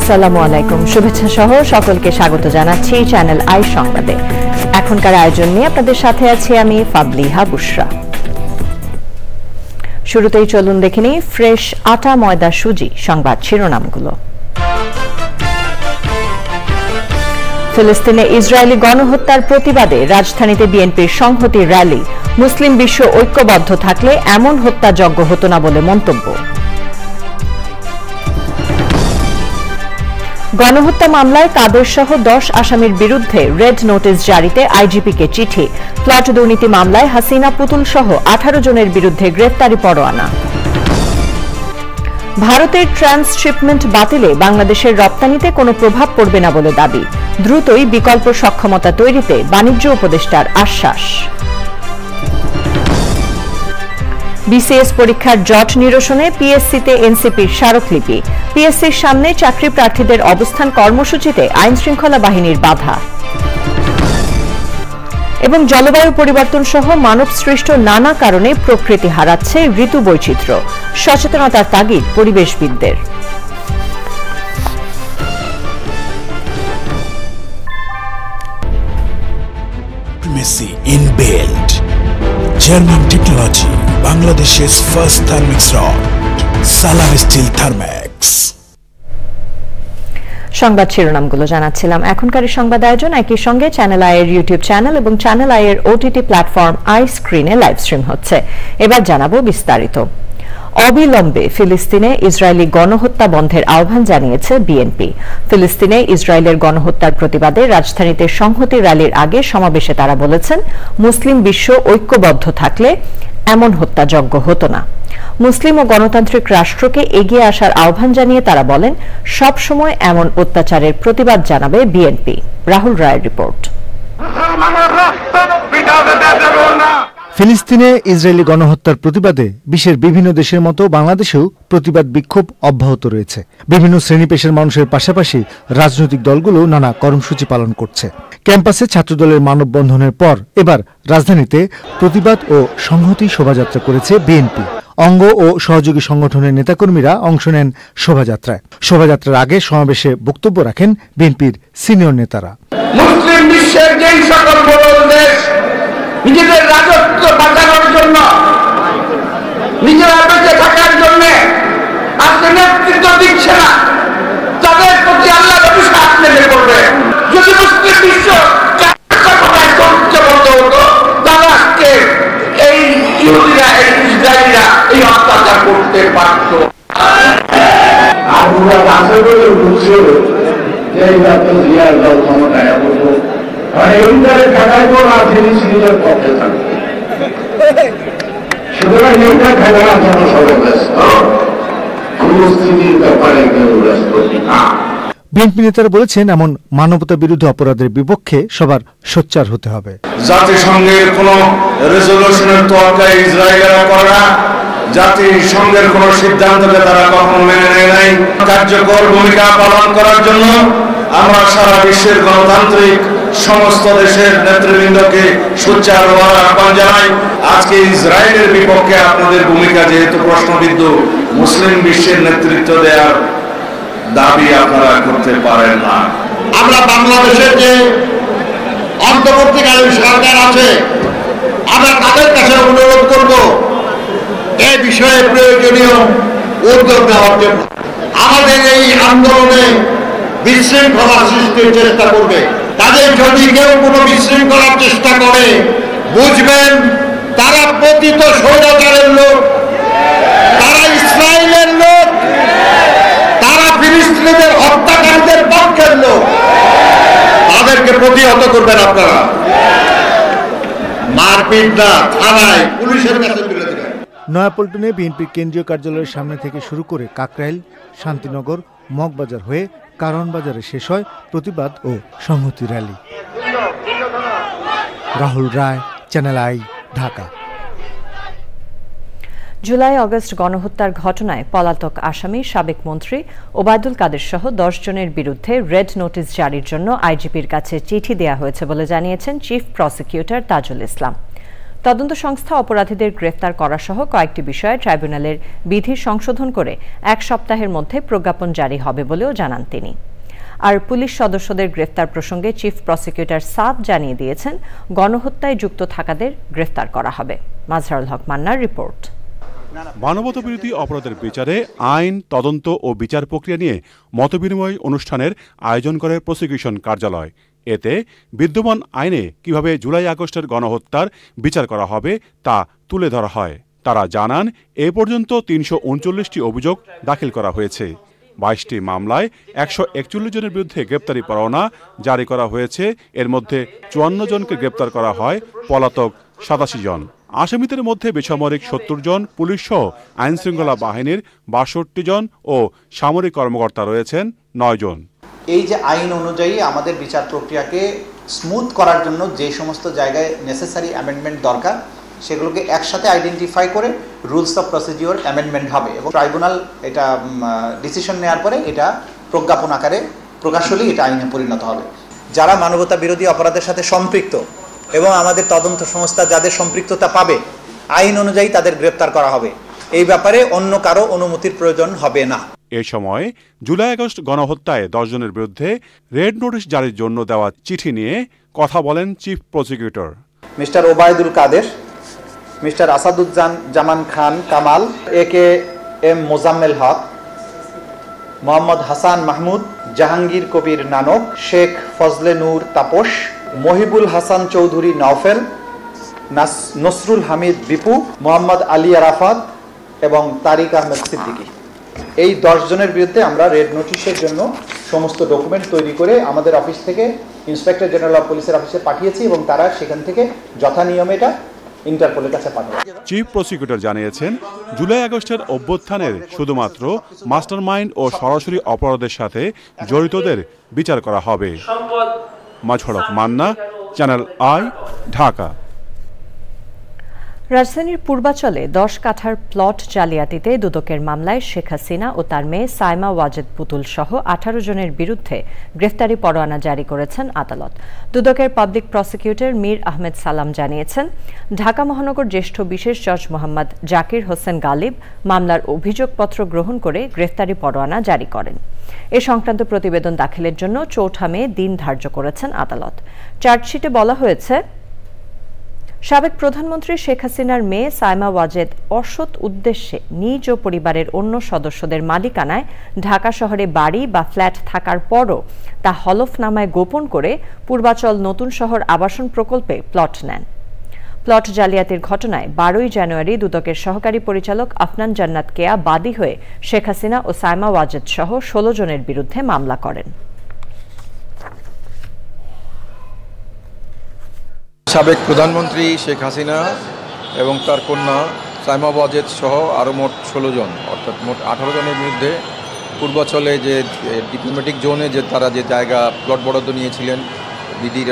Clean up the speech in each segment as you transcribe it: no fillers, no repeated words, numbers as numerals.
আসসালামু আলাইকুম, শুভেচ্ছা সহ সকলকে স্বাগত জানাচ্ছি চ্যানেল আই সংবাদে। এখনকার আয়োজন নিয়ে আপনাদের সাথে আছি আমি ফাবলিহা বুশরা। শুরুতেই চলুন দেখে নিই ফ্রেশ আটা ময়দা সুজি সংবাদ শিরোনামগুলো। ফিলিস্তিনে ইসরায়েলি গণহত্যার প্রতিবাদে রাজধানীতে বিএনপির সংহতি র্যালি। মুসলিম বিশ্ব ঐক্যবদ্ধ থাকলে এমন হত্যাযজ্ঞ হতো না বলে মন্তব্য। গণহত্যা মামলায় কাদের সহ 10 আসামির বিরুদ্ধে রেড নোটিশ জারিতে আইজিপিকে চিঠি। প্লট দুর্নীতি মামলায় হাসিনা পুতুল সহ 18 জনের বিরুদ্ধে গ্রেফতারি পরোয়ানা। ভারতের ট্রান্সশিপমেন্ট বাতিলে বাংলাদেশের রপ্তানিতে কোনো প্রভাব পড়বে না বলে দাবি। দ্রুতই বিকল্প সক্ষমতা তৈরিতে বাণিজ্য উপদেষ্টার আশ্বাস। বিসিএস পরীক্ষার জট নিরসনে পিএসসিতে এনসিপির স্মারকলিপি। পিএসসির সামনে চাকরি প্রার্থীদের অবস্থান কর্মসূচিতে আইন শৃঙ্খলা বাহিনীর বাধা। এবং জলবায়ু পরিবর্তন সহ মানব সৃষ্ট নানা কারণে প্রকৃতি হারাচ্ছে ঋতু বৈচিত্র্য। সচেতনতার তাগিদ পরিবেশবিদদের। Inbuilt German technology, Bangladesh's first thermix rod, Salam Steel Thermax. সংবাদ শিরোনামগুলো জানাচ্ছিলাম। এখনকার সংবাদ আয়োজন একই সঙ্গে চ্যানেল আই এর ইউটিউব চ্যানেল এবং চ্যানেল আই এর ওটিটি প্ল্যাটফর্ম আই স্ক্রিনে লাইভ স্ট্রিম হচ্ছে। এবার জানাবো বিস্তারিত। অবিলম্বে ফিলিস্তিনে ইসরায়েলি গণহত্যা বন্ধের আহ্বান জানিয়েছে বিএনপি। ফিলিস্তিনে ইসরায়েলের গণহত্যার প্রতিবাদে রাজধানীতে সংহতি র্যালির আগে সমাবেশে তারা বলেছেন, মুসলিম বিশ্ব ঐক্যবদ্ধ থাকলে এমন হত্যাযজ্ঞ হতো না। মুসলিম ও গণতান্ত্রিক রাষ্ট্রকে এগিয়ে আসার আহ্বান জানিয়ে তারা বলেন, সব সময় এমন অত্যাচারের প্রতিবাদ জানাবে বিএনপি। রাহুল রায়ের রিপোর্ট। ফিলিস্তিনে ইসরায়েলি গণহত্যার প্রতিবাদে বিশ্বের বিভিন্ন দেশের মতো বাংলাদেশেও প্রতিবাদ বিক্ষোভ অব্যাহত রয়েছে। বিভিন্ন শ্রেণী পেশার মানুষের পাশাপাশি রাজনৈতিক দলগুলো নানা কর্মসূচি পালন করছে। ক্যাম্পাসে ছাত্রদলের মানববন্ধনের পর এবার রাজধানীতে প্রতিবাদ ও সংহতি শোভাযাত্রা করেছে বিএনপি। অঙ্গ ও সহযোগী সংগঠনের নেতাকর্মীরা অংশ নেন শোভাযাত্রায়। শোভাযাত্রার আগে সমাবেশে বক্তব্য রাখেন বিএনপির সিনিয়র নেতারা। মুসলিম বিশ্বের যেই সকল বড় দেশ নিজেদের রাজত্ব বাঁচানোর জন্য, নিজেরা বেঁচে থাকার জন্য আজকে নেতৃত্ব দিচ্ছে না, তাদের প্রতি আল্লাহ অভিশাপ নেমে পড়বে। যদি মুসলিম বিশ্ব ঐক্যবদ্ধ হতো তাহলে আজকে এই ইহুদিরা, এই ইসরায়েলিরা এই অত্যাচার করতে পারত। আমরা আশা করে বুঝছো যে এইটা তো জিয়ার দল ক্ষমতায় বলবো, এইটারে ঠেকাই পর আর জিনিস নিজের পক্ষে থাকবে। সুতরাং এইটা ঠেকানোর জন্য সবাই ব্যস্ত, পরিস্থিতির ব্যাপারে কেউ ব্যস্ত না। বিএনপি নেতারা বলেছেন, এমন মানবতা বিরোধী অপরাধের বিপক্ষে সবার সোচ্চার হতে হবে। জাতিসংঘের কোন রেজলিউশনের তোয়াক্কা ইসরায়েলরা করে না, জাতিসংঘের কোন সিদ্ধান্তকে তারা কখনো মেনে নেয় নাই। কার্যকর ভূমিকা পালন করার জন্য আমরা সারা বিশ্বের গণতান্ত্রিক সমস্ত দেশের নেতৃবৃন্দকে সোচ্চার হওয়ার আহ্বান জানাই। আজকে ইসরায়েলের বিপক্ষে আপনাদের ভূমিকা যেহেতু প্রশ্নবিদ্ধ, মুসলিম বিশ্বের নেতৃত্ব দেওয়ার দাবি আপনারা করতে পারেন না। আমরা বাংলাদেশের যে অন্তর্বর্তীকালীন সরকার আছে, আমরা তাদের কাছে অনুরোধ করব এ বিষয়ে প্রয়োজনীয় উদ্যোগ নেওয়ার জন্য। আমাদের এই আন্দোলনে বিশৃঙ্খলা সৃষ্টির চেষ্টা করবে, তাদের যদি কেউ কোনো বিশৃঙ্খলার চেষ্টা করে, বুঝবেন তারা পতিত স্বৈরাচারের লোক, তারা ইসরায়েলের লোক, তারা ফিলিস্তিনিদের হত্যাকারীদের পক্ষের লোক। তাদেরকে প্রতিহত করবেন আপনারা, মারপিট না, থানায় পুলিশের কাছে তুলে দেবেন। নয়াপল্টনে বিএনপির কেন্দ্রীয় কার্যালয়ের সামনে থেকে শুরু করে কাকরাইল, শান্তিনগর, মগবাজার হয়ে কারওয়ান বাজারে শেষ হয় প্রতিবাদ ও সংহতি rally. Rahul Roy, Channel I, Dhaka. July August গণহত্যার ঘটনায় পলাতক আসামি সাবেক মন্ত্রী ওবায়দুল কাদের সহ 10 জনের বিরুদ্ধে রেড নোটিশ জারির জন্য আইজিপির কাছে চিঠি দেওয়া হয়েছে বলে জানিয়েছেন চিফ প্রসিকিউটর তাজুল ইসলাম। তদন্ত সংস্থা অপরাধীদের গ্রেফতার করা সহ কয়েকটি বিষয়ে ট্রাইব্যুনালের বিধি সংশোধন করে 1 সপ্তাহের মধ্যে প্রজ্ঞাপন জারি হবে বলেও জানান তিনি। আর পুলিশ সদস্যদের গ্রেফতার প্রসঙ্গে চিফ প্রসিকিউটর সাফ জানিয়ে দিয়েছেন, গণহত্যায় যুক্ত থাকাদের গ্রেফতার করা হবে। মাজহারুল হক মান্নার রিপোর্ট। মানবতাবিরোধী অপরাধের বিচারে আইন, তদন্ত ও বিচার প্রক্রিয়া নিয়ে মতবিনিময় অনুষ্ঠানের আয়োজন করে প্রসিকিউশন কার্যালয়। এতে বিদ্যমান আইনে কিভাবে জুলাই আগস্টের গণহত্যার বিচার করা হবে তা তুলে ধরা হয়। তারা জানান, এ পর্যন্ত 339টি অভিযোগ দাখিল করা হয়েছে। 22টি মামলায় 141 জনের বিরুদ্ধে গ্রেপ্তারি পরোয়ানা জারি করা হয়েছে। এর মধ্যে 54 জনকে গ্রেপ্তার করা হয়, পলাতক 87 জন। আসামিদের মধ্যে বেসামরিক 70 জন, পুলিশ সহ আইনশৃঙ্খলা বাহিনীর 62 জন ও সামরিক কর্মকর্তা রয়েছেন 9 জন। এই যে আইন অনুযায়ী আমাদের বিচার প্রক্রিয়াকে স্মুথ করার জন্য যে সমস্ত জায়গায় নেসেসারি অ্যামেন্ডমেন্ট দরকার সেগুলোকে একসাথে আইডেন্টিফাই করে রুলস অফ প্রসিডিওর অ্যামেন্ডমেন্ট হবে এবং ট্রাইব্যুনাল এটা ডিসিশন নেওয়ার পরে এটা প্রজ্ঞাপন আকারে প্রকাশ হলেই এটা আইনে পরিণত হবে। যারা মানবতা বিরোধী অপরাধের সাথে সম্পৃক্ত এবং আমাদের তদন্ত সংস্থা যাদের সম্পৃক্ততা পাবে, আইন অনুযায়ী তাদের গ্রেপ্তার করা হবে। এই ব্যাপারে অন্য কারো অনুমতির প্রয়োজন হবে না। এ সময় জুলাই আগস্ট গণহত্যায় 10 জনের বিরুদ্ধে রেড নোটিশ জারির জন্য দেওয়া চিঠি নিয়ে কথা বলেন chief prosecutor. Mister Obaidul Quader, mister Asaduzzaman Khan Kamal, AKM Mozammel Haque, Mohammad Hasan Mahmud, Jahangir Kabir Nanak, Sheikh Fazle Noor Taposh, Mohibul Hasan Chowdhury Naufel, Nasrul Hamid Bipu, Mohammad Ali Arafat এবং তারিক আহমেদ সিদ্দিকী। এই 10 জনের বিরুদ্ধে আমরা রেড নোটিশের জন্য সমস্ত ডকুমেন্ট তৈরি করে আমাদের অফিস থেকে ইন্সপেক্টর জেনারেল অফ পুলিশের অফিসে পাঠিয়েছি এবং তারা সেখান থেকে যথানিয়মে এটা ইন্টারপোলের কাছে পাঠাবে। চিফ প্রসিকিউটর জানিয়েছেন, জুলাই আগস্টের অভ্যুত্থানের শুধুমাত্র মাস্টারমাইন্ড ও সরাসরি অপরাধের সাথে জড়িতদের বিচার করা হবে। মাজহারুল হক মান্না, চ্যানেল আই, ঢাকা। রাজধানীর পূর্বাচলে 10 কাঠার প্লট জালিয়াতিতে দুদকের মামলায় শেখ হাসিনা ও তার মেয়ে সাইমা ওয়াজেদ পুতুল সহ 18 জনের বিরুদ্ধে গ্রেফতারি পরোয়ানা জারি করেছেন আদালত। দুদকের পাবলিক প্রসিকিউটর মীর আহমেদ সালাম জানিয়েছেন, ঢাকা মহানগর জ্যেষ্ঠ বিশেষ জজ মোহাম্মদ জাকির হোসেন গালিব মামলার অভিযোগপত্র গ্রহণ করে গ্রেফতারি পরোয়ানা জারি করেন। এ সংক্রান্ত প্রতিবেদন দাখিলের জন্য 4 মে দিন ধার্য করেছেন আদালত। চার্জশিটে বলা হয়েছে, সাবেক প্রধানমন্ত্রী শেখ হাসিনার মেয়ে সাইমা ওয়াজেদ অসৎ উদ্দেশ্যে নিজ ও পরিবারের অন্য সদস্যদের মালিকানায় ঢাকা শহরে বাড়ি বা ফ্ল্যাট থাকার পরও তা হলফনামায় গোপন করে পূর্বাচল নতুন শহর আবাসন প্রকল্পে প্লট নেন। প্লট জালিয়াতির ঘটনায় 12 জানুয়ারি দুদকের সহকারী পরিচালক আফনান জান্নাত কেয়া বাদী হয়ে শেখ হাসিনা ও সাইমা ওয়াজেদ সহ 16 জনের বিরুদ্ধে মামলা করেন। সাবেক প্রধানমন্ত্রী শেখ হাসিনা এবং তার কন্যা সাইমা ওয়াজেদ সহ আরও মোট 16 জন, অর্থাৎ মোট 18 জনের বিরুদ্ধে পূর্বাচলে যে ডিপ্লোম্যাটিক জোনে যে তারা যে জায়গা প্লট বরাদ্দ নিয়েছিলেন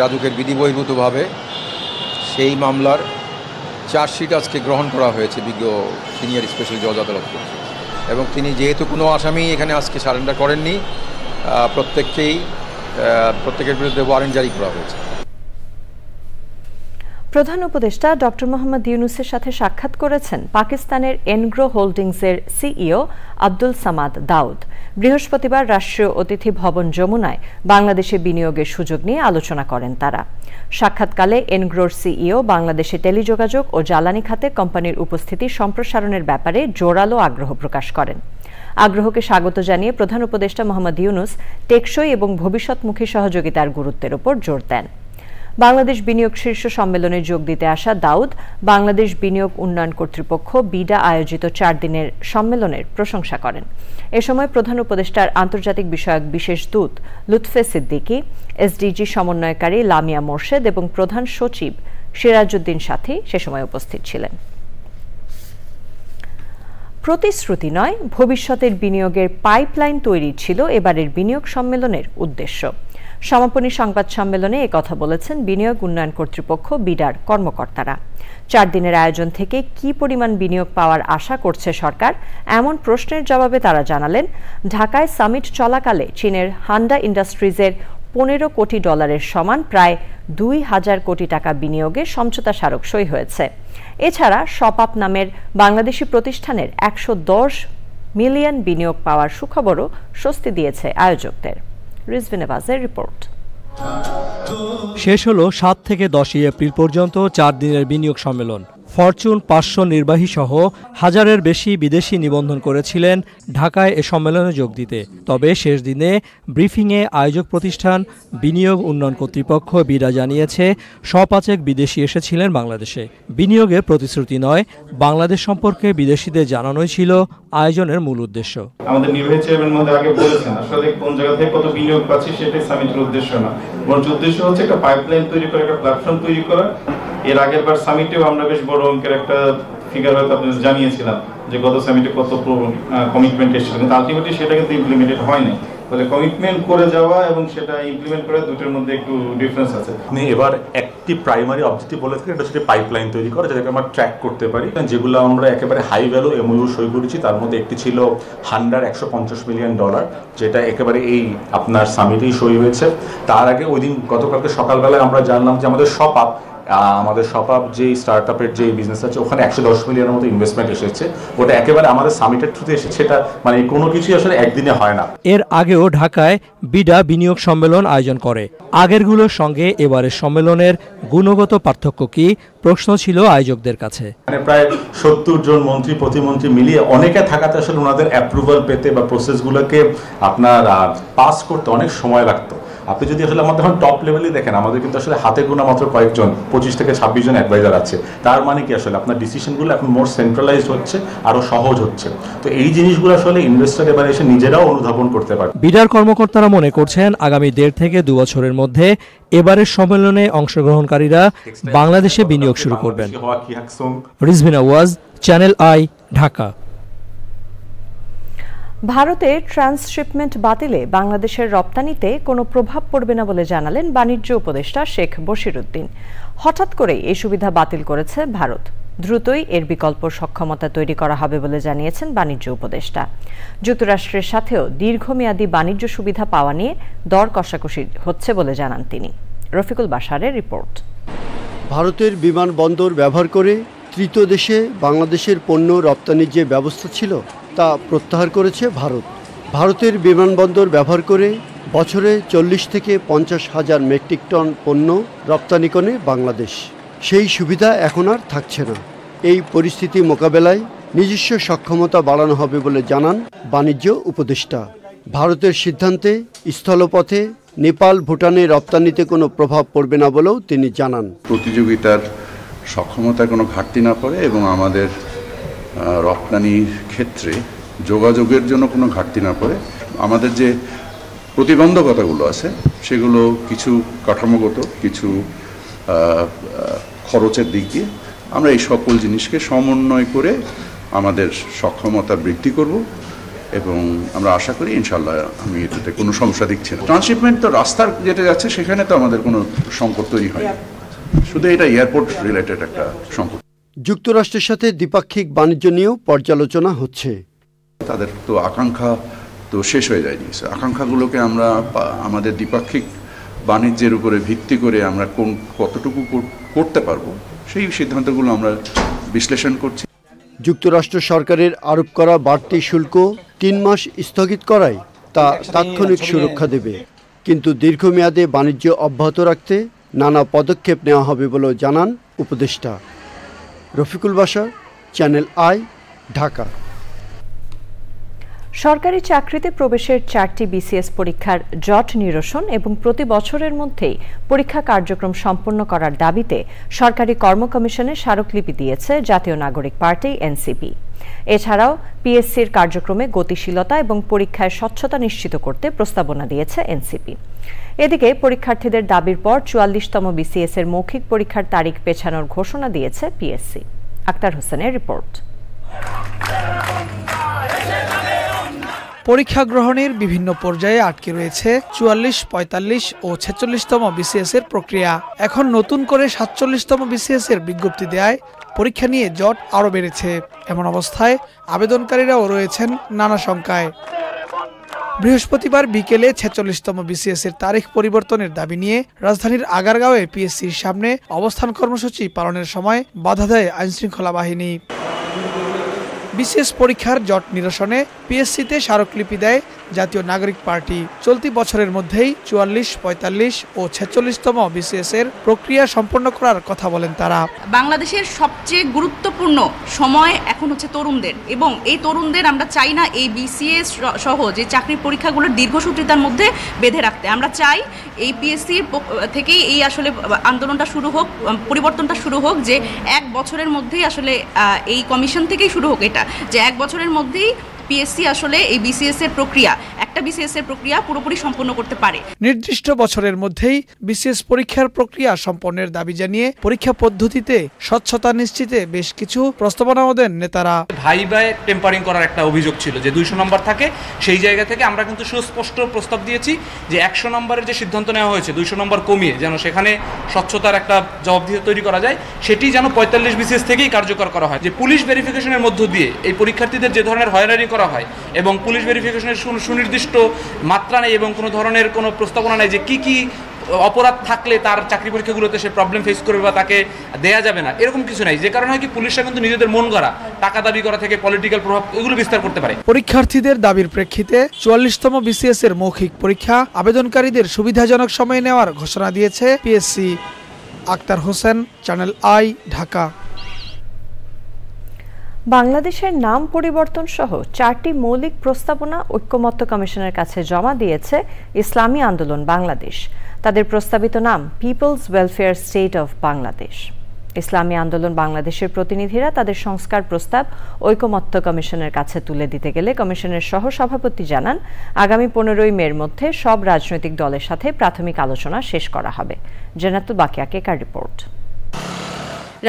রাজুকের বিধি বহির্ভূতভাবে, সেই মামলার চার্জশিট আজকে গ্রহণ করা হয়েছে বিজ্ঞ সিনিয়র স্পেশাল জজ আদালত কর্তৃক। এবং তিনি যেহেতু কোনো আসামি এখানে আজকে সারেন্ডার করেননি, প্রত্যেকের বিরুদ্ধে ওয়ারেন্ট জারি করা হয়েছে। প্রধান উপদেষ্টা ডক্টর মোহাম্মদ ইউনূসের সাথে সাক্ষাৎ করেছেন পাকিস্তানের এনগ্রো হোল্ডিংসের সিইও আব্দুল সামাদ দাউদ। বৃহস্পতিবার রাষ্ট্রীয় অতিথি ভবন যমুনায় বাংলাদেশে বিনিয়োগের সুযোগ নিয়ে আলোচনা করেন তারা। সাক্ষাৎকালে এনগ্রোর সিইও বাংলাদেশে টেলিযোগাযোগ ও জ্বালানি খাতে কোম্পানির উপস্থিতি সম্প্রসারণের ব্যাপারে জোরালো আগ্রহ প্রকাশ করেন। আগ্রহকে স্বাগত জানিয়ে প্রধান উপদেষ্টা মোহাম্মদ ইউনূস টেকসই এবং ভবিষ্যৎমুখী সহযোগিতার গুরুত্বের উপর জোর দেন। বাংলাদেশ বিনিয়োগ শীর্ষ সম্মেলনে যোগ দিতে আসা দাউদ বাংলাদেশ বিনিয়োগ উন্নয়ন কর্তৃপক্ষ বিডা আয়োজিত 4 দিনের সম্মেলনের প্রশংসা করেন। এ সময় প্রধান উপদেষ্টার আন্তর্জাতিক বিষয়ক বিশেষ দূত লুৎফে সিদ্দিকী, এসডিজি সমন্বয়কারী লামিয়া মোর্শেদ এবং প্রধান সচিব সিরাজউদ্দিন সাথী সে সময় উপস্থিত ছিলেন। প্রতিশ্রুতি নয়, ভবিষ্যতের বিনিয়োগের পাইপলাইন তৈরি ছিল এবারের বিনিয়োগ সম্মেলনের উদ্দেশ্য। সমাপনী সংবাদ সম্মেলনে একথা বলেছেন বিনিয়োগ উন্নয়ন কর্তৃপক্ষ বিডার কর্মকর্তারা। 4 দিনের আয়োজন থেকে কি পরিমাণ বিনিয়োগ পাওয়ার আশা করছে সরকার, এমন প্রশ্নের জবাবে তারা জানালেন, ঢাকায় সামিট চলাকালে চীনের হান্ডা ইন্ডাস্ট্রিজের $15 কোটি সমান প্রায় 2000 কোটি টাকা বিনিয়োগে সমঝোতা স্মারক সই হয়েছে। এছাড়া শপআপ নামের বাংলাদেশি প্রতিষ্ঠানের 110 মিলিয়ন বিনিয়োগ পাওয়ার সুখবরও স্বস্তি দিয়েছে আয়োজকদের। রিজভিন এভাজের রিপোর্ট। শেষ হলো 7 থেকে 10 এপ্রিল পর্যন্ত 4 দিনের বিনিয়োগ সম্মেলন। ফরচুন 500 নির্বাহী সহ হাজারের বেশি বিদেশি নিবন্ধন করেছিলেন ঢাকায় এ সম্মেলনে যোগ দিতে। তবে শেষ দিনে ব্রিফিংয়ে আয়োজক প্রতিষ্ঠান বিনিয়োগ উন্নয়ন কর্তৃপক্ষ বিডা জানিয়েছে 105 বিদেশি এসেছিলেন বাংলাদেশে। বিনিয়োগে প্রতিশ্রুতি নয়, বাংলাদেশ সম্পর্কে বিদেশিদের জানানোই ছিল আয়োজনের মূল উদ্দেশ্য। আমাদের নির্বাহী চেয়ারম্যান মধ্যে আগে বলেছেন আসলে কোন জায়গা থেকে কত বিনিয়োগ পাচ্ছি সেটাই সামিটের উদ্দেশ্য না, বরং উদ্দেশ্য হচ্ছে একটা পাইপলাইন তৈরি করা, একটা প্ল্যাটফর্ম তৈরি করা। এর আগের বার সামিটেও আমরা বেশ বড় অঙ্কের একটা ফিগার হয়তো আপনাদের জানিয়েছিলাম যে গত সামিটে কত কমিটমেন্ট এসেছিল, কিন্তু আলটিমেটলি সেটা কিন্তু ইমপ্লিমেন্টেড হয় নাই। বলে কমিটমেন্ট করে যাওয়া এবং সেটা ইমপ্লিমেন্ট করা দুটোর মধ্যে একটু ডিফারেন্স আছে। এবার একটি প্রাইমারি অবজেক্টিভ বলে থাকে, এটা হচ্ছে পাইপলাইন তৈরি করা, যেটাকে আমরা ট্র্যাক করতে পারি। যেগুলো আমরা একেবারে হাই ভ্যালু এমওইউ সই করেছি, তার মধ্যে একটি ছিল $150 মিলিয়ন, যেটা একেবারে এই আপনার সামিটেই সই হয়েছে। তার আগে ওই দিন গতকালকে সকালবেলায় আমরা জানলাম যে আমাদের শপআপ যে স্টার্টআপের যে বিজনেস আছে ওখানে 110 মিলিয়নের মতো ইনভেস্টমেন্ট এসেছে। ওটা একেবারে আমাদের সামিটের থ্রুতে এসেছে, সেটা মানে কোনো কিছুই আসলে একদিনে হয় না। এর আগেও ঢাকায় বিডা বিনিয়োগ সম্মেলন আয়োজন করে। আগেরগুলোর সঙ্গে এবারের সম্মেলনের গুণগত পার্থক্য কি, প্রশ্ন ছিল আয়োজকদের কাছে। মানে প্রায় 70 জন মন্ত্রী প্রতিমন্ত্রী মিলিয়ে অনেকে থাকাতে আসলে ওনাদের অ্যাপ্রুভাল পেতে বা প্রসেসগুলোকে আপনার পাস করতে অনেক সময় লাগতো। আপনি যদি আসলে আমাদের এখন টপ লেভেলে দেখেন, আমাদের কিন্তু আসলে হাতে গোনা মাত্র কয়েকজন, 25 থেকে 26 জন অ্যাডভাইজার আছে। তার মানে কি আসলে আপনার ডিসিশনগুলো এখন মোর সেন্ট্রালাইজড হচ্ছে, আরো সহজ হচ্ছে। তো এই জিনিসগুলো আসলে ইনভেস্টর এবার এসে নিজেরাও অনুধাবন করতে পারে। বিডার কর্মকর্তারা মনে করছেন আগামী 1.5 থেকে 2 বছরের মধ্যে এবারের সম্মেলনে অংশগ্রহণকারীরা বাংলাদেশে বিনিয়োগ শুরু করবেন। রিজভিন আওয়াজ, চ্যানেল আই, ঢাকা। ভারতে ট্রান্সশিপমেন্ট বাতিলে বাংলাদেশের রপ্তানিতে কোনো প্রভাব পড়বে না বলে জানালেন বাণিজ্য উপদেষ্টা শেখ বশিরউদ্দিন। হঠাৎ করেই এই সুবিধা বাতিল করেছে ভারত। দ্রুতই এর বিকল্প সক্ষমতা তৈরি করা হবে বলে জানিয়েছেন বাণিজ্য উপদেষ্টা। যুক্তরাষ্ট্রের সাথেও দীর্ঘমেয়াদী বাণিজ্য সুবিধা পাওয়া নিয়ে দর কষাকষি হচ্ছে বলে জানান তিনি। রফিকুল বাশারের রিপোর্ট। ভারতের বিমানবন্দর ব্যবহার করে তৃতীয় দেশে বাংলাদেশের পণ্য রপ্তানির যে ব্যবস্থা ছিল তা প্রত্যাহার করেছে ভারত। ভারতের বিমানবন্দর ব্যবহার করে বছরে 40 থেকে 50 হাজার মেট্রিক টন পণ্য রপ্তানি করে বাংলাদেশ। সেই সুবিধা এখন আর থাকছে না। এই পরিস্থিতি মোকাবেলায় নিজস্ব সক্ষমতা বাড়ানো হবে বলে জানান বাণিজ্য উপদেষ্টা। ভারতের সিদ্ধান্তে স্থলপথে নেপাল, ভুটানে রপ্তানিতে কোনো প্রভাব পড়বে না বলেও তিনি জানান। প্রতিযোগিতার সক্ষমতায় কোনো ঘাটতি না পড়ে এবং আমাদের রপ্তানির ক্ষেত্রে যোগাযোগের জন্য কোনো ঘাটতি না পড়ে। আমাদের যে প্রতিবন্ধকতাগুলো আছে সেগুলো কিছু কাঠামোগত, কিছু খরচের দিক দিয়ে আমরা এই সকল জিনিসকে সমন্বয় করে আমাদের সক্ষমতা বৃদ্ধি করব এবং আমরা আশা করি ইনশাল্লাহ আমি এটাতে কোনো সমস্যা দেখছি না। ট্রান্সশিপমেন্ট তো রাস্তার যেটা যাচ্ছে সেখানে তো আমাদের কোনো সংকট তৈরি হয়, শুধু এটা এয়ারপোর্ট রিলেটেড একটা সংকট। যুক্তরাষ্ট্রের সাথে দ্বিপাক্ষিক বাণিজ্য নিয়েও পর্যালোচনা হচ্ছে। তাদের তো আকাঙ্ক্ষা তো শেষ হয়ে যায়নি। আকাঙ্ক্ষাগুলোকে আমরা আমাদের দ্বিপাক্ষিক বাণিজ্যের উপরে ভিত্তি করে আমরা কতটুকু করতে পারবো সেই সিদ্ধান্তগুলো আমরা বিশ্লেষণ করছি। যুক্তরাষ্ট্র সরকারের আরোপ করা বাড়তি শুল্ক 3 মাস স্থগিত করায় তা তাৎক্ষণিক সুরক্ষা দেবে, কিন্তু দীর্ঘমেয়াদে বাণিজ্য অব্যাহত রাখতে নানা পদক্ষেপ নেওয়া হবে বলেও জানান উপদেষ্টা। Rafiqul Bashar, channel I, Dhaka. সরকারি চাকরিতে প্রবেশের 4টি বিসিএস পরীক্ষার জট নিরসন এবং প্রতি বছরের মধ্যেই পরীক্ষা কার্যক্রম সম্পন্ন করার দাবিতে সরকারি কর্ম কমিশনে স্মারকলিপি দিয়েছে জাতীয় নাগরিক পার্টি এনসিপি। এছাড়াও পিএসসির কার্যক্রমে গতিশীলতা এবং পরীক্ষায় স্বচ্ছতা নিশ্চিত করতে প্রস্তাবনা দিয়েছে এনসিপি। এদিকে পরীক্ষার্থীদের দাবির পর 44তম বিসিএস এর মৌখিক পরীক্ষার তারিখ পেছানোর ঘোষণা দিয়েছে পিএসসি। আক্তার হোসেনের রিপোর্ট। পরীক্ষা গ্রহণের বিভিন্ন পর্যায়ে আটকে রয়েছে 44, 45 ও 46তম বিসিএস এর প্রক্রিয়া। এখন নতুন করে 47তম বিসিএস এর বিজ্ঞপ্তি দেয়ায় পরীক্ষা নিয়ে জট আরও বেড়েছে। এমন অবস্থায় আবেদনকারীরাও রয়েছেন নানা শঙ্কায়। বৃহস্পতিবার বিকেলে ৪৬তম বিসিএস এর তারিখ পরিবর্তনের দাবি নিয়ে রাজধানীর আগারগাঁওয়ে পিএসসির সামনে অবস্থান কর্মসূচি পালনের সময় বাধা দেয় আইনশৃঙ্খলা বাহিনী। বিসিএস পরীক্ষার জট নিরসনে পিএসসিতে স্মারকলিপি দেয় জাতীয় নাগরিক পার্টি। চলতি বছরের মধ্যেই ৪৪, ৪৫ ও ৪৬তম বিসিএস এর প্রক্রিয়া সম্পন্ন করার কথা বলেন তারা। বাংলাদেশের সবচেয়ে গুরুত্বপূর্ণ সময় এখন হচ্ছে তরুণদের, এবং এই তরুণদের আমরা চাই না এই বিসিএস সহ যে চাকরির পরীক্ষাগুলোর দীর্ঘসূত্রিতার মধ্যে বেঁধে রাখতে। আমরা চাই এই পিএসসির থেকেই এই আসলে আন্দোলনটা শুরু হোক, পরিবর্তনটা শুরু হোক, যে ১ বছরের মধ্যেই আসলে এই কমিশন থেকেই শুরু হোক এটা, যে ১ বছরের মধ্যেই পিএসসি আসলে এই বিসিএস এর প্রক্রিয়া, একটা বিসিএস এর প্রক্রিয়া পুরোপুরি সম্পন্ন করতে পারে। নির্দিষ্ট বছরের মধ্যেই বিসিএস পরীক্ষার প্রক্রিয়া সম্পন্নের দাবি জানিয়ে পরীক্ষা পদ্ধতিতে স্বচ্ছতা নিশ্চিতে বেশ কিছু প্রস্তাবনাও দেন নেতারা। ভাইবায় টেম্পারিং করার একটা অভিযোগ ছিল যে ২০০ নম্বর থাকে, সেই জায়গা থেকে আমরা কিন্তু সুস্পষ্ট প্রস্তাব দিয়েছি যে ১০০ নম্বরের যে সিদ্ধান্ত নেওয়া হয়েছে ২০০ নম্বর কমিয়ে যেন সেখানে স্বচ্ছতার একটা জবাবদিহিতা তৈরি করা যায়, সেটি যেন ৪৫ বিসিএস থেকেই কার্যকর করা হয়। যে পুলিশ ভেরিফিকেশনের মধ্য দিয়ে এই পরীক্ষার্থীদের যে ধরনের হয়রানি করা হয় এবং পুলিশ ভেরিফিকেশনের সুনির্দিষ্ট মাত্রা নেই এবং কোনো ধরনের কোনো প্রস্তাবনা নেই যে কি কি অপরাধ থাকলে তার চাকরি পরীক্ষাগুলোতে সে প্রবলেম ফেস করবে বা তাকে দেয়া যাবে না, এরকম কিছু নাই। যে কারণে হয় কি পুলিশরা কিন্তু নিজেদের মন গড়া টাকা দাবি করা থেকে পলিটিক্যাল প্রভাব এগুলো বিস্তার করতে পারে। পরীক্ষার্থীদের দাবির প্রেক্ষিতে ৪৪তম বিসিএস এর মৌখিক পরীক্ষা আবেদনকারীদের সুবিধাজনক সময়ে নেওয়ার ঘোষণা দিয়েছে পিএসসি। আক্তার হোসেন, চ্যানেল আই, ঢাকা। বাংলাদেশের নাম পরিবর্তন সহ 4টি মৌলিক প্রস্তাবনা ঐক্যমত্য কমিশনের কাছে জমা দিয়েছে ইসলামী আন্দোলন বাংলাদেশ। তাদের প্রস্তাবিত নাম people's welfare state of Bangladesh. Islami Andolan বাংলাদেশের প্রতিনিধিরা তাদের সংস্কার প্রস্তাব ঐক্যমত্য কমিশনের কাছে তুলে দিতে গেলে কমিশনের সহসভাপতি জানান, আগামী 15ই মের মধ্যে সব রাজনৈতিক দলের সাথে প্রাথমিক আলোচনা শেষ করা হবে। জান্নাতুল বাকিয়া কেকার রিপোর্ট।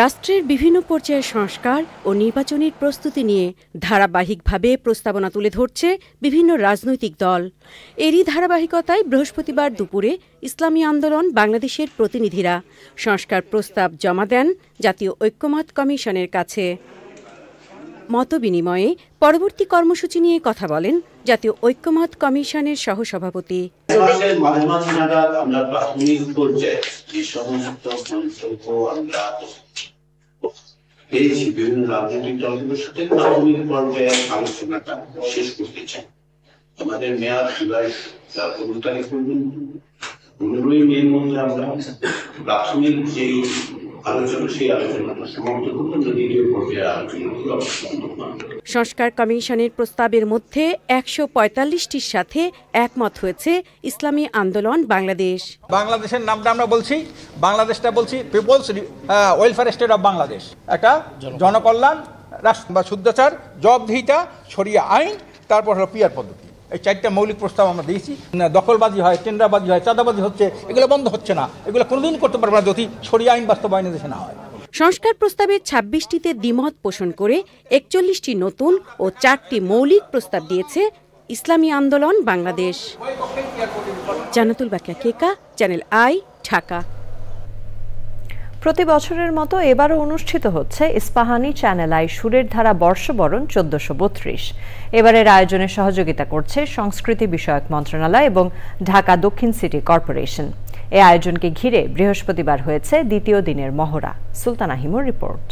রাষ্ট্রের বিভিন্ন পর্যায়ের সংস্কার ও নির্বাচনের প্রস্তুতি নিয়ে ধারাবাহিকভাবে প্রস্তাবনা তুলে ধরছে বিভিন্ন রাজনৈতিক দল। এরই ধারাবাহিকতায় বৃহস্পতিবার দুপুরে ইসলামী আন্দোলন বাংলাদেশের প্রতিনিধিরা সংস্কার প্রস্তাব জমা দেন জাতীয় ঐক্যমত্য কমিশনের কাছে। মতবিনিময়ে পরবর্তী কর্মসূচি নিয়ে কথা বলেন জাতীয় ঐক্যমত্য কমিশনের সহসভাপতি। বিভিন্ন রাজনৈতিক দলগুলোর সাথে প্রাথমিক পর্যায়ে আলোচনাটা শেষ করতে চাই। আমাদের মেয়াদ জুলাই 15 তারিখ পর্যন্ত, 15ই মের মধ্যে আমরা প্রাথমিক যে আলোচনা সেই আলোচনাটা সমাপ্ত করতে দ্বিতীয় পর্যায়ে আলোচনাগুলো সংস্কার কমিশনের প্রস্তাবের মধ্যে ১৪৫টির সাথে একমত হয়েছে ইসলামী আন্দোলন বাংলাদেশ। বাংলাদেশের নামটা আমরা বলছি, বাংলাদেশটা বলছি people's welfare state of Bangladesh. একটা জনকল্যাণ রাষ্ট্র বা শুদ্ধাচার, জবাবদিহিতা, শরিয়া আইন, তারপর হলো পিয়ার পদ্ধতি। এই 4টা মৌলিক প্রস্তাব আমরা দিয়েছি। দখলবাজি হয়, টেন্ডারবাজি হয়, চাঁদাবাজি হচ্ছে, এগুলো বন্ধ হচ্ছে না। এগুলো কোনোদিন করতে পারবে না যদি শরিয়া আইন বাস্তবায়নে দেশে না হয়। সংস্কার প্রস্তাবের 26টিতে দ্বিমত পোষণ করে 41টি নতুন ও 4টি মৌলিক প্রস্তাব দিয়েছে ইসলামী আন্দোলন বাংলাদেশ। জান্নাতুল বাকিয়া কেকা, চ্যানেল আই, ঢাকা। প্রতি বছরের মতো এবারও অনুষ্ঠিত হচ্ছে ইস্পাহানি চ্যানেল আই সুরের ধারা বর্ষবরণ 1432। এবারের আয়োজনে সহযোগিতা করছে সংস্কৃতি বিষয়ক মন্ত্রণালয় এবং ঢাকা দক্ষিণ সিটি কর্পোরেশন। এই আয়োজনকে ঘিরে বৃহস্পতিবার হয়েছে দ্বিতীয় দিনের মহড়া। সুলতানা হিমুর রিপোর্ট।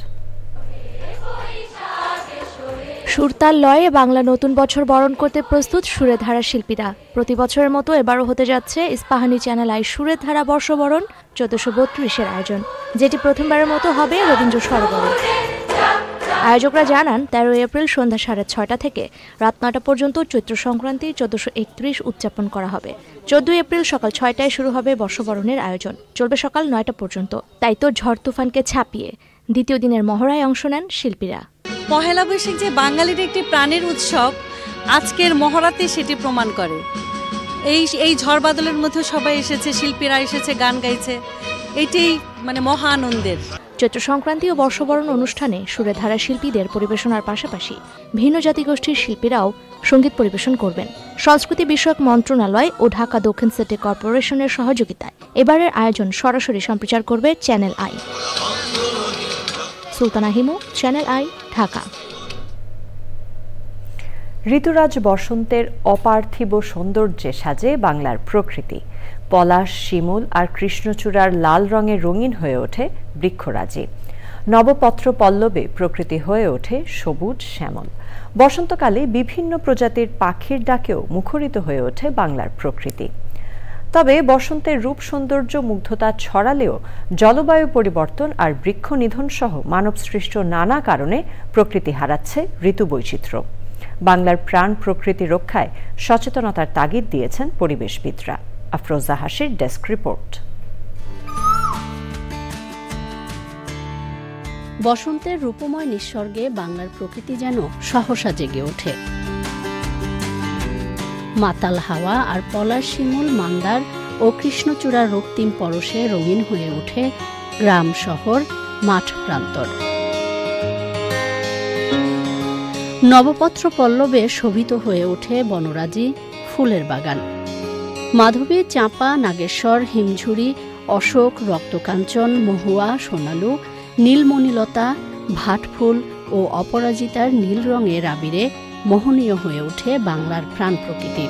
সুরতাল লয়ে বাংলা নতুন বছর বরণ করতে প্রস্তুত সুরের ধারা শিল্পীরা। প্রতি বছরের মতো এবারও হতে যাচ্ছে ইস্পাহানি চ্যানেল আই সুরের ধারা বর্ষবরণ 1432-এর আয়োজন, যেটি প্রথমবারের মতো হবে রবীন্দ্র সরোবরে। আয়োজকরা জানান 13 এপ্রিল সন্ধ্যা 6:30 থেকে রাত 9টা পর্যন্ত চৈত্র সংক্রান্তি 1431 উদযাপন করা হবে। 14 এপ্রিল সকাল 6টায় শুরু হবে বর্ষবরণের আয়োজন, চলবে সকাল 9টা পর্যন্ত। তাই তো ঝড় তুফানকে ছাপিয়ে দ্বিতীয় দিনের মহড়ায় অংশ নেন শিল্পীরা। পহেলা বৈশাখ যে বাঙালির একটি প্রাণের উৎসব, আজকের মহড়াতে সেটি প্রমাণ করে। এই ঝড় বাদলের মধ্যে সবাই এসেছে, শিল্পীরা এসেছে, গান গাইছে, এটাই মহা আনন্দের। চৈত্র সংক্রান্তি ও বর্ষবরণ অনুষ্ঠানে সুরের ধারা শিল্পীদের পরিবেশনার পাশাপাশি ভিন্ন জাতিগোষ্ঠীর শিল্পীরাও সঙ্গীত পরিবেশন করবেন। সংস্কৃতি বিষয়ক মন্ত্রণালয় ও ঢাকা দক্ষিণ সিটি কর্পোরেশনের সহযোগিতায় এবারের আয়োজন সরাসরি সম্প্রচার করবে channel I. Sultana Himu, channel I, Dhaka. ঋতুরাজ বসন্তের অপার্থিব সৌন্দর্যে সাজে বাংলার প্রকৃতি। পলাশ, শিমুল আর কৃষ্ণচূড়ার লাল রঙে রঙিন হয়ে ওঠে বৃক্ষরাজি। নবপত্র পল্লবে প্রকৃতি হয়ে ওঠে সবুজ শ্যামল। বসন্তকালে বিভিন্ন প্রজাতির পাখির ডাকেও মুখরিত হয়ে ওঠে বাংলার প্রকৃতি। তবে বসন্তের রূপ সৌন্দর্য মুগ্ধতা ছড়ালেও জলবায়ু পরিবর্তন আর বৃক্ষ নিধন সহ মানবসৃষ্ট নানা কারণে প্রকৃতি হারাচ্ছে ঋতু বৈচিত্র্য। বাংলার প্রাণ প্রকৃতি রক্ষায় সচেতনতার তাগিদ দিয়েছেন পরিবেশবিদরা। আফরোজা হাসির ডেস্ক রিপোর্ট। বসন্তের রূপময় নিঃসর্গে বাংলার প্রকৃতি যেন সহসা জেগে ওঠে। মাতাল হাওয়া আর পলাশ, শিমুল, মান্দার ও কৃষ্ণচূড়ার রক্তিম পরশে রঙিন হয়ে ওঠে গ্রাম, শহর, মাঠ প্রান্তর। নবপত্র পল্লবে শোভিত হয়ে ওঠে বনরাজি, ফুলের বাগান। মাধবী, চাঁপা, নাগেশ্বর, হিমঝুরি, অশোক, রক্তকাঞ্চন, মহুয়া, সোনালু, নীলমণিলতা, ভাটফুল ও অপরাজিতার নীল রঙের আবিরে মোহনীয় হয়ে ওঠে বাংলার প্রাণ প্রকৃতি।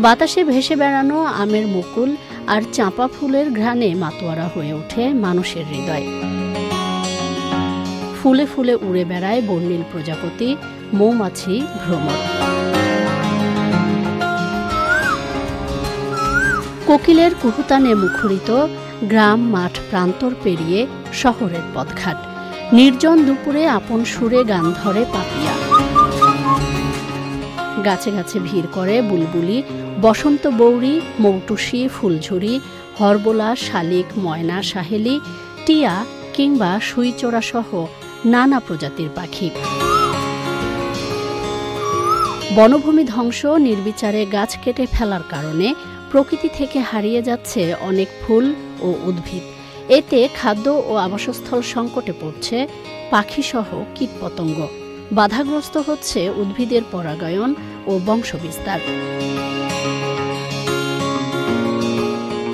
বাতাসে ভেসে বেড়ানো আমের মুকুল আর চাঁপা ফুলের ঘ্রাণে মাতোয়ারা হয়ে ওঠে মানুষের হৃদয়। ফুলে ফুলে উড়ে বেড়ায় বর্ণিল প্রজাপতি, মৌমাছি, ভ্রমর। কোকিলের কুহুতানে মুখরিত গ্রাম, মাঠ, প্রান্তর পেরিয়ে শহরের পথঘাট। নির্জন দুপুরে আপন সুরে গান ধরে পাপিয়া। গাছে গাছে ভিড় করে বুলবুলি, বসন্ত বৌরি, মৌটুসি, ফুলঝুরি, হরবোলা, শালিক, ময়না, সাহেলি, টিয়া কিংবা সুইচোরা সহ নানা প্রজাতির পাখি। বনভূমি ধ্বংস, নির্বিচারে গাছ কেটে ফেলার কারণে প্রকৃতি থেকে হারিয়ে যাচ্ছে অনেক ফুল ও উদ্ভিদ। এতে খাদ্য ও আবাসস্থল সংকটে পড়ছে পাখিসহ কীটপতঙ্গ। বাধাগ্রস্ত হচ্ছে উদ্ভিদের পরাগায়ন ও বংশবিস্তার।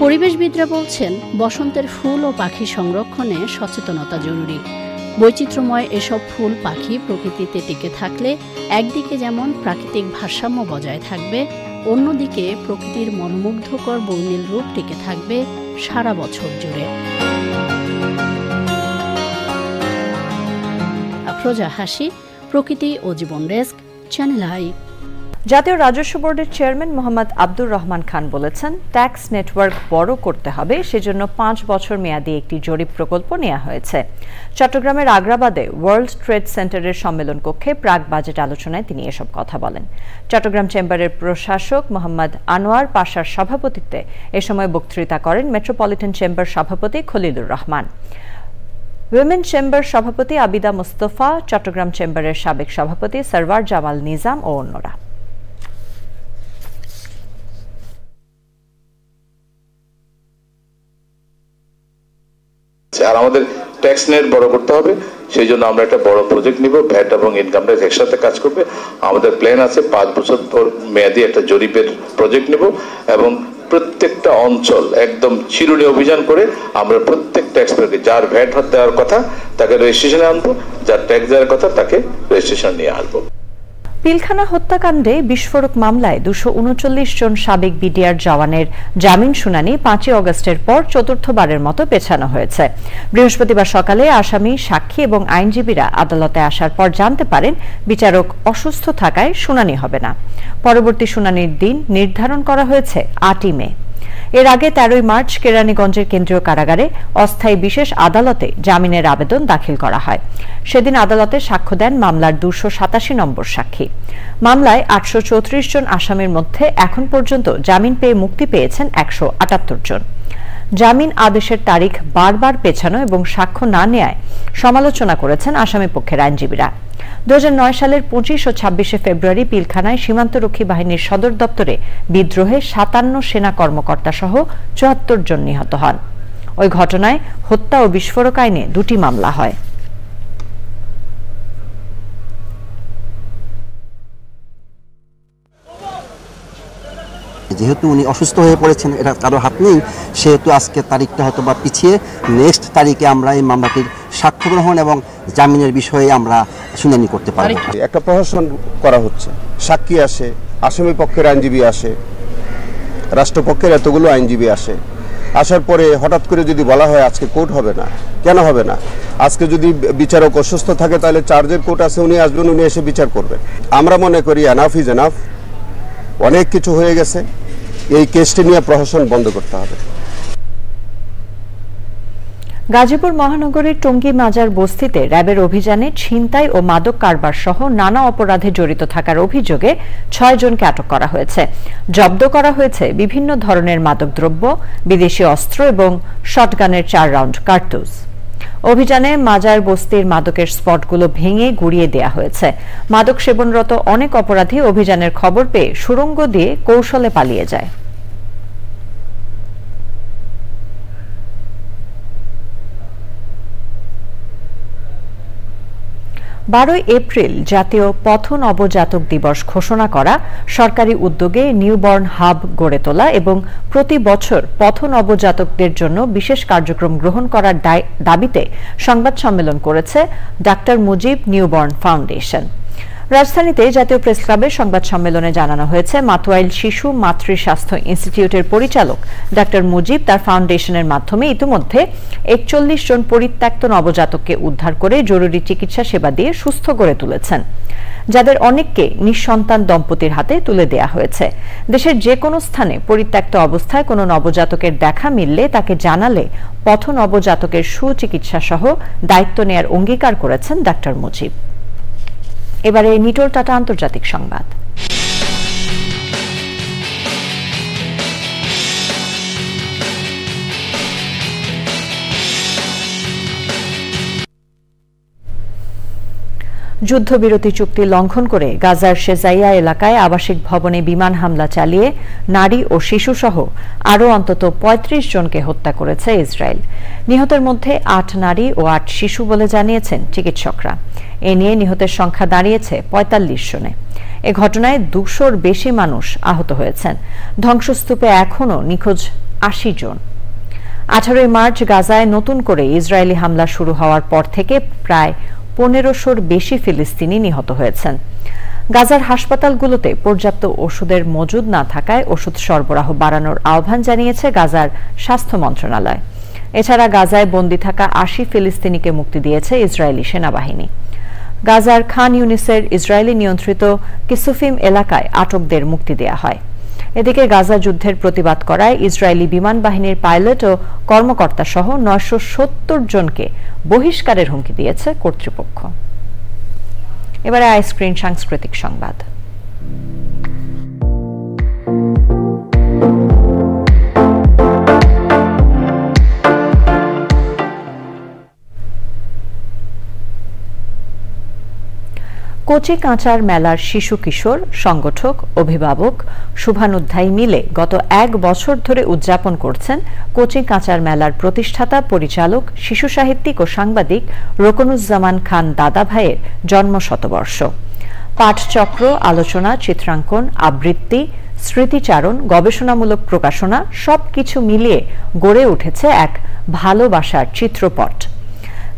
পরিবেশবিদরা বলছেন, বসন্তের ফুল ও পাখি সংরক্ষণে সচেতনতা জরুরি। বৈচিত্র্যময় এসব ফুল, পাখি প্রকৃতিতে টিকে থাকলে একদিকে যেমন প্রাকৃতিক ভারসাম্য বজায় থাকবে, অন্যদিকে প্রকৃতির মনোমুগ্ধকর বর্ণিল রূপ টিকে থাকবে সারা বছর জুড়ে। আফরোজা হাসি, প্রকৃতি ও জীবন ডেস্ক, চ্যানেল আই। জাতীয় রাজস্ব বোর্ডের চেয়ারম্যান মোহাম্মদ আব্দুর রহমান খান বলেছেন, ট্যাক্স নেটওয়ার্ক বড় করতে হবে, সেজন্য 5 বছর মেয়াদী একটি জরিপ প্রকল্প নেওয়া হয়েছে। চট্টগ্রামের আগ্রাবাদে ওয়ার্ল্ড ট্রেড সেন্টারের সম্মেলন কক্ষে প্রাক বাজেট আলোচনায় তিনি এসব কথা বলেন। চট্টগ্রাম চেম্বারের প্রশাসক মোহাম্মদ আনোয়ার পাশার সভাপতিত্বে এ সময় বক্তৃতা করেন মেট্রোপলিটন চেম্বার সভাপতি খলিলুর রহমান, উইমেন চেম্বার সভাপতি আবিদা মুস্তফা, চট্টগ্রাম চেম্বারের সাবেক সভাপতি সরওয়ার জামাল নিজাম ও অন্যরা। আর আমাদের ট্যাক্স নেট বড় করতে হবে, সেই জন্য আমরা একটা বড় প্রজেক্ট নিব। ভ্যাট এবং ইনকাম ট্যাক্স একসাথে কাজ করবে। আমাদের প্ল্যান আছে 5 বছর মেয়াদী একটা জরিপের প্রজেক্ট নিব এবং প্রত্যেকটা অঞ্চল একদম চিরুনি অভিযান করে আমরা প্রত্যেক ট্যাক্স পেয়ারকে যার ভ্যাট দেওয়ার কথা তাকে রেজিস্ট্রেশনে আনবো, যার ট্যাক্স দেওয়ার কথা তাকে রেজিস্ট্রেশন নিয়ে আসবো। পিলখানা হত্যাকাণ্ডে বিস্ফোরক মামলায় 239 জন সাবেক বিডিআর জওয়ানের জামিন শুনানি 5 অগস্টের পর চতুর্থবারের মতো পেছানো হয়েছে। বৃহস্পতিবার সকালে আসামি, সাক্ষী এবং আইনজীবীরা আদালতে আসার পর জানতে পারেন বিচারক অসুস্থ থাকায় শুনানি হবে না। পরবর্তী শুনানির দিন নির্ধারণ করা হয়েছে 8 মে। এর আগে 13 মার্চ কেরানীগঞ্জের কেন্দ্রীয় কারাগারে অস্থায়ী বিশেষ আদালতে জামিনের আবেদন দাখিল করা হয়। সেদিন আদালতে সাক্ষ্য দেন মামলার 287 নম্বর সাক্ষী। মামলায় 834 জন আসামির মধ্যে এখন পর্যন্ত জামিন পেয়ে মুক্তি পেয়েছেন 178 জন। জামিন আদেশের তারিখ বারবার পেছানো এবং সাক্ষ্য না নেয়ায় সমালোচনা করেছেন আসামি পক্ষের আইনজীবীরা। 2009 সালের 25 ও 26 ফেব্রুয়ারি পিলখানায় সীমান্তরক্ষী বাহিনীর সদর দপ্তরে বিদ্রোহে 57 সেনা কর্মকর্তা সহ 74 জন নিহত হন। ওই ঘটনায় হত্যা ও বিস্ফোরক আইনে 2টি মামলা হয়। যেহেতু উনি অসুস্থ হয়ে পড়েছেন, এটা কারো হাত নেই, সেহেতু আজকে তারিখটা হয়তো বা পিছিয়ে নেক্সট তারিখে আমরা এই মামলাটির সাক্ষ্য গ্রহণ এবং জামিনের বিষয়ে আমরা শুনানি করতে পারব। একটা প্রহসন করা হচ্ছে, সাক্ষী আসে, আসামি পক্ষের আইনজীবী আসে, রাষ্ট্রপক্ষের এতগুলো আইনজীবী আসে, আসার পরে হঠাৎ করে যদি বলা হয় আজকে কোর্ট হবে না, কেন হবে না? আজকে যদি বিচারক অসুস্থ থাকে তাহলে চার্জের কোর্ট আছে, উনি আসবেন, উনি এসে বিচার করবেন। আমরা মনে করি এনাফ ইজ এনাফ, অনেক কিছু হয়ে গেছে, এই কেসটি নিয়ে প্রহসন বন্ধ করতে হবে। গাজীপুর মহানগরীর টঙ্গী মাজার বস্তিতে র্যাবের অভিযানে ছিনতাই ও মাদক কারবার সহ নানা অপরাধে জড়িত থাকার অভিযোগে ৬ জনকে আটক করা হয়েছে। জব্দ করা হয়েছে বিভিন্ন ধরনের মাদকদ্রব্য, বিদেশি অস্ত্র এবং শটগানের ৪ রাউন্ড কার্তুজ। অভিযানে মাজার বস্তির মাদকের স্পটগুলো ভেঙে গুড়িয়ে দেয়া হয়েছে। মাদক সেবনরত অনেক অপরাধী অভিযানের খবর পেয়ে সুড়ঙ্গ দিয়ে কৌশলে পালিয়ে যায়। ১২ এপ্রিল জাতীয় পথ নবজাতক দিবস ঘোষণা করা, সরকারি উদ্যোগে নিউবর্ন হাব গড়ে তোলা এবং প্রতি বছর পথ নবজাতকদের জন্য বিশেষ কার্যক্রম গ্রহণ করার দাবিতে সংবাদ সম্মেলন করেছে ডাক্তার মুজিব নিউবর্ন ফাউন্ডেশন। রাজধানীতে জাতীয় প্রেস ক্লাবে সংবাদ সম্মেলনে জানানো হয়েছে, মাতোয়াইল শিশু মাতৃ স্বাস্থ্য ইনস্টিটিউটের পরিচালক ডাক্তার মুজিব তার ফাউন্ডেশনের মাধ্যমে ইতিমধ্যে ৪১ জন পরিত্যক্ত নবজাতককে উদ্ধার করে জরুরি চিকিৎসা সেবা দিয়ে সুস্থ করে তুলেছেন, যাদের অনেককে নিঃসন্তান দম্পতির হাতে তুলে দেয়া হয়েছে। দেশের যে কোনো স্থানে পরিত্যক্ত অবস্থায় কোনো নবজাতকের দেখা মিললে তাকে জানালে পথ নবজাতকের সুচিকিৎসা সহ দায়িত্ব নেয়ার অঙ্গীকার করেছেন ডাক্তার মুজিব। এবারে নিটোল টাটা আন্তর্জাতিক সংবাদ। যুদ্ধবিরতি চুক্তি লঙ্ঘন করে গাজার শেজাইয়া এলাকায় আবাসিক ভবনে বিমান হামলা চালিয়ে নারী ও শিশুসহ আরও অন্তত ৩৫ জনকে হত্যা করেছে ইসরায়েল। নিহতের মধ্যে ৮ নারী ও ৮ শিশু বলে জানিয়েছেন চিকিৎসকরা। এ নিয়ে নিহতের সংখ্যা দাঁড়িয়েছে ৪৫ জনে। এ ঘটনায় ২০০-র বেশি মানুষ আহত হয়েছেন। ধ্বংসস্তূপে এখনও নিখোঁজ ৮০ জন। ১৮ মার্চ গাজায় নতুন করে ইসরায়েলি হামলা শুরু হওয়ার পর থেকে প্রায় ১৫০০-র বেশি ফিলিস্তিনি নিহত হয়েছেন। গাজার হাসপাতালগুলোতে পর্যাপ্ত ওষুধের মজুদ না থাকায় ওষুধ সরবরাহ বাড়ানোর আহ্বান জানিয়েছে গাজার স্বাস্থ্য মন্ত্রণালয়। এছাড়া গাজায় বন্দী থাকা ৮০ ফিলিস্তিনিকে মুক্তি দিয়েছে ইসরায়েলি সেনাবাহিনী। গাজার খান ইউনিসের ইসরায়েলি নিয়ন্ত্রিত কিসুফিম এলাকায় আটকদের মুক্তি দেয়া হয়। এদিকে গাজা যুদ্ধের প্রতিবাদ করায় ইসরায়েলি বিমান বাহিনীর পাইলট ও কর্মকর্তা সহ ৯৭০ জনকে বহিষ্কারের হুমকি দিয়েছে কর্তৃপক্ষ। এবারে আইস্ক্রিন সাংস্কৃতিক সংবাদ। কচি কাঁচার মেলার শিশু কিশোর, সংগঠক, অভিভাবক, শুভানুধ্যায়ী মিলে গত ১ বছর ধরে উদযাপন করছেন কচি কাঁচার মেলার প্রতিষ্ঠাতা, পরিচালক, শিশু সাহিত্যিক ও সাংবাদিক রোকনুজ্জামান খান দাদা ভাইয়ের জন্মশতবর্ষ। পাঠচক্র, আলোচনা, চিত্রাঙ্কন, আবৃত্তি, স্মৃতিচারণ, গবেষণামূলক প্রকাশনা সবকিছু মিলিয়ে গড়ে উঠেছে এক ভালোবাসার চিত্রপট।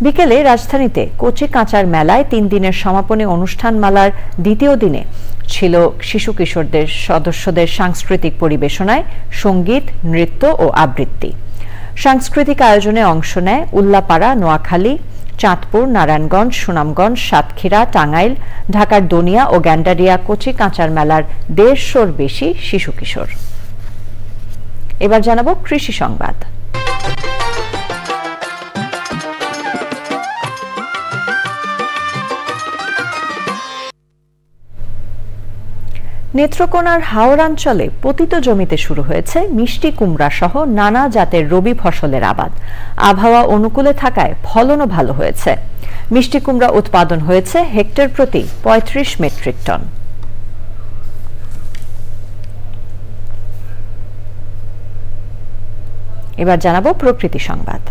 বিকেলে রাজধানীতে কচি কাঁচার মেলায় ৩ দিনের সমাপনী অনুষ্ঠানমালার দ্বিতীয় দিনে ছিল শিশু কিশোরদের সদস্যদের সাংস্কৃতিক পরিবেশনায় সঙ্গীত, নৃত্য ও আবৃত্তি। সাংস্কৃতিক আয়োজনে অংশ নেয় উল্লাপাড়া, নোয়াখালী, চাঁদপুর, নারায়ণগঞ্জ, সুনামগঞ্জ, সাতক্ষীরা, টাঙ্গাইল, ঢাকার দনিয়া ও গ্যান্ডারিয়া কচি কাঁচার মেলার ১৫০-র বেশি শিশু কিশোর। এবার জানাবো কৃষি সংবাদ। নেত্রকোনার হাওড়াঞ্চলে পতিত জমিতে শুরু হয়েছে মিষ্টি কুমড়া সহ নানা জাতের রবি ফসলের আবাদ। আবহাওয়া অনুকূলে থাকায় ফলনও ভালো হয়েছে। মিষ্টি কুমড়া উৎপাদন হয়েছে হেক্টর প্রতি ৩৫ মেট্রিক টন। এবার জানাবো প্রকৃতি সংবাদ।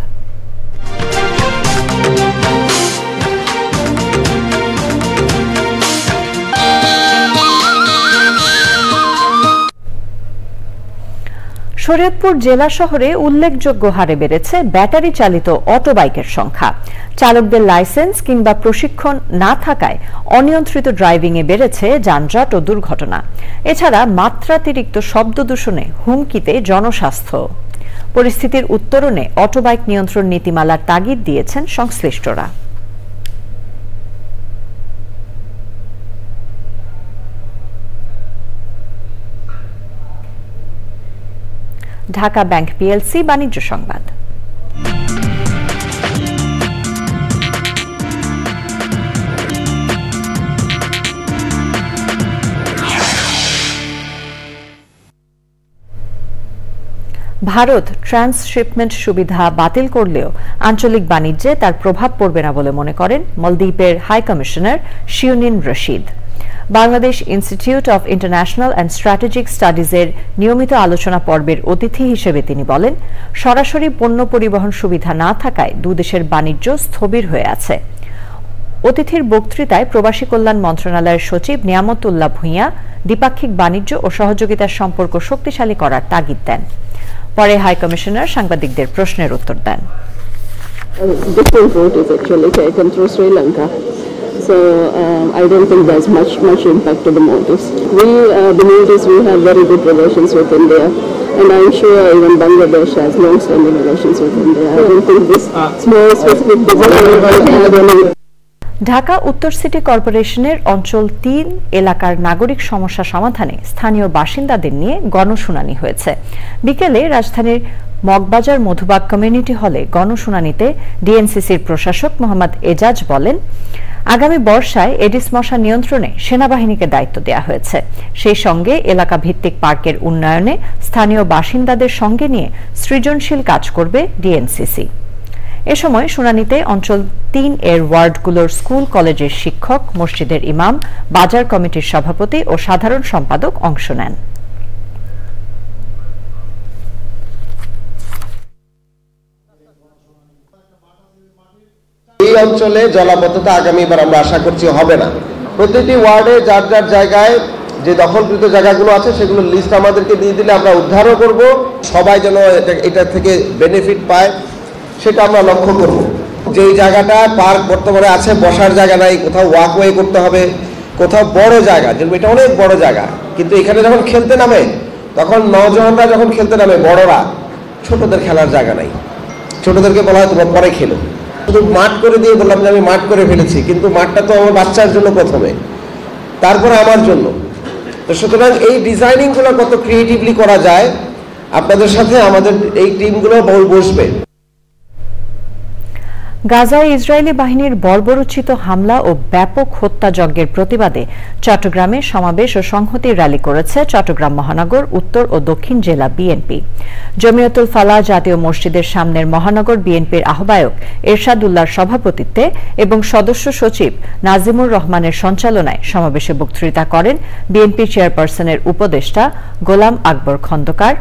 শরীয়তপুর জেলা শহরে উল্লেখযোগ্য হারে বেড়েছে ব্যাটারি চালিত অটোবাইকের সংখ্যা। চালকদের লাইসেন্স কিংবা প্রশিক্ষণ না থাকায় অনিয়ন্ত্রিত ড্রাইভিংয়ে বেড়েছে যানজট ও দুর্ঘটনা। এছাড়া মাত্রাতিরিক্ত শব্দ দূষণে হুমকিতে জনস্বাস্থ্য। পরিস্থিতির উত্তরণে অটোবাইক নিয়ন্ত্রণ নীতিমালার তাগিদ দিয়েছেন সংশ্লিষ্টরা। ঢাকা ব্যাংক পিএলসি বাণিজ্য সংবাদ। ভারত ট্রান্সশিপমেন্ট সুবিধা বাতিল করলেও আঞ্চলিক বাণিজ্যে তার প্রভাব পড়বে না বলে মনে করেন মলদ্বীপের high commissioner Shiunin Rashid. Bangladesh institute of international and strategic স্টাডিজের নিয়মিত আলোচনা পর্বের অতিথি হিসেবে তিনি বলেন, সরাসরি পণ্য পরিবহন সুবিধা না থাকায় দুদেশের বাণিজ্য স্থবির হয়ে আছে। অতিথির বক্তৃতায় প্রবাসী কল্যাণ মন্ত্রণালয়ের সচিব নিয়ামতুল্লাহ ভূঁইয়া দ্বিপাক্ষিক বাণিজ্য ও সহযোগিতার সম্পর্ক শক্তিশালী করার তাগিদ দেন। পরে হাই কমিশনার সাংবাদিকদের প্রশ্নের উত্তর দেন। So I don't think there's much impact to the Maldives. The Maldives, we have very good relations with India, and I'm sure even Bangladesh has long-standing relations with India. I don't think this small specific business. Dhaka উত্তর city কর্পোরেশনের অঞ্চল ৩ এলাকার নাগরিক সমস্যা সমাধানে স্থানীয় বাসিন্দাদের নিয়ে গণশুনানি হয়েছে। বিকেলে রাজধানীর মগবাজার মধুবাগ কমিউনিটি হলে গণশুনানিতে ডিএনসিসির প্রশাসক মোহাম্মদ এজাজ বলেন, আগামী বর্ষায় এডিস মশা নিয়ন্ত্রণে সেনাবাহিনীকে দায়িত্ব দেওয়া হয়েছে। সেই সঙ্গে এলাকা ভিত্তিক পার্কের উন্নয়নে স্থানীয় বাসিন্দাদের সঙ্গে নিয়ে সৃজনশীল কাজ করবে ডিএনসিসি। এ সময় শুনানিতে অঞ্চল ৩ এর ওয়ার্ডগুলোর স্কুল কলেজের শিক্ষক, মসজিদের ইমাম, বাজার কমিটির সভাপতি ও সাধারণ সম্পাদক অংশ নেন। এই অঞ্চলে জলাবদ্ধতা আগামীবার আমরা আশা করছি হবে না। প্রতিটি ওয়ার্ডে যার যার জায়গায় যে দখলকৃত জায়গাগুলো আছে সেগুলো লিস্ট আমাদেরকে দিয়ে দিলে আমরা উদ্ধারও করব, সবাই যেন এটা থেকে বেনিফিট পায় সেটা আমরা লক্ষ্য করব। যেই জায়গাটা পার্ক বর্তমানে আছে, বসার জায়গা নাই, কোথাও ওয়াকওয়ে করতে হবে, কোথাও বড় জায়গা, যেরকম এটা অনেক বড় জায়গা, কিন্তু এখানে যখন খেলতে নামে তখন নওজওয়ানরা যখন খেলতে নামে বড়রা, ছোটদের খেলার জায়গা নাই। ছোটদেরকে বলা হয় তোমরা পরে খেলো, শুধু মাঠ করে দিয়ে বললাম যে আমি মাঠ করে ফেলেছি, কিন্তু মাঠটা তো আমার বাচ্চার জন্য প্রথমে, তারপরে আমার জন্য। তো সুতরাং এই ডিজাইনিংগুলো কত ক্রিয়েটিভলি করা যায়, আপনাদের সাথে আমাদের এই টিমগুলো বসবে। গাজায় ইসরায়েলি বাহিনীর বর্বরোচিত হামলা ও ব্যাপক হত্যাযজ্ঞের প্রতিবাদে চট্টগ্রামে সমাবেশ ও সংহতির র্যালি করেছে চট্টগ্রাম মহানগর উত্তর ও দক্ষিণ জেলা বিএনপি। জমিয়তুল ফালাহ জাতীয় মসজিদের সামনের মহানগর বিএনপির আহ্বায়ক এরশাদ উল্লাহর সভাপতিত্বে এবং সদস্য সচিব নাজিমুর রহমানের সঞ্চালনায় সমাবেশে বক্তৃতা করেন বিএনপি চেয়ারপারসনের উপদেষ্টা গোলাম আকবর খন্দকার,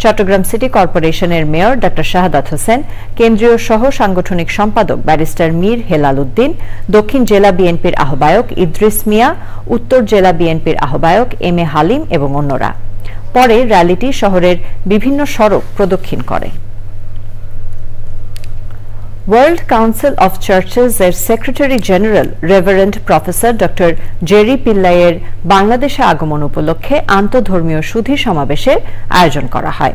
চট্টগ্রাম সিটি কর্পোরেশনের মেয়র ডা শাহাদাত হোসেন, কেন্দ্রীয় সহ সাংগঠনিক সম্পাদক ব্যারিস্টার মীর হেলাল উদ্দিন, দক্ষিণ জেলা বিএনপির আহ্বায়ক ইদ্রিস মিয়া, উত্তর জেলা বিএনপির আহ্বায়ক এম এ হালিম এবং অন্যরা। পরে র্যালিটি শহরের বিভিন্ন সড়ক প্রদক্ষিণ করে। ওয়ার্ল্ড কাউন্সিল অফ চার্চেস এর secretary general reverend professor doctor Jerry পিল্লাইয়ের বাংলাদেশে আগমন উপলক্ষে আন্তঃধর্মীয় সুধী সমাবেশের আয়োজন করা হয়,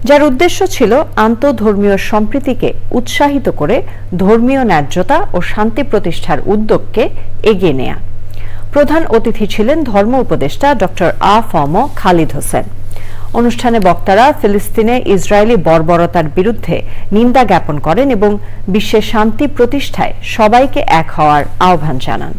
যার উদ্দেশ্য ছিল আন্তঃধর্মীয় সম্প্রীতিকে উৎসাহিত করে ধর্মীয় ন্যায্যতা ও শান্তি প্রতিষ্ঠার উদ্যোগকে এগিয়ে নেয়া। প্রধান অতিথি ছিলেন ধর্ম উপদেষ্টা ডক্টর আ.ফ.ম. খালিদ হোসেন। অনুষ্ঠানে বক্তারা ফিলিস্তিনে ইসরায়েলি বর্বরতার বিরুদ্ধে নিন্দা জ্ঞাপন করেন এবং বিশ্বে শান্তি প্রতিষ্ঠায় সবাইকে এক হওয়ার আহ্বান জানান।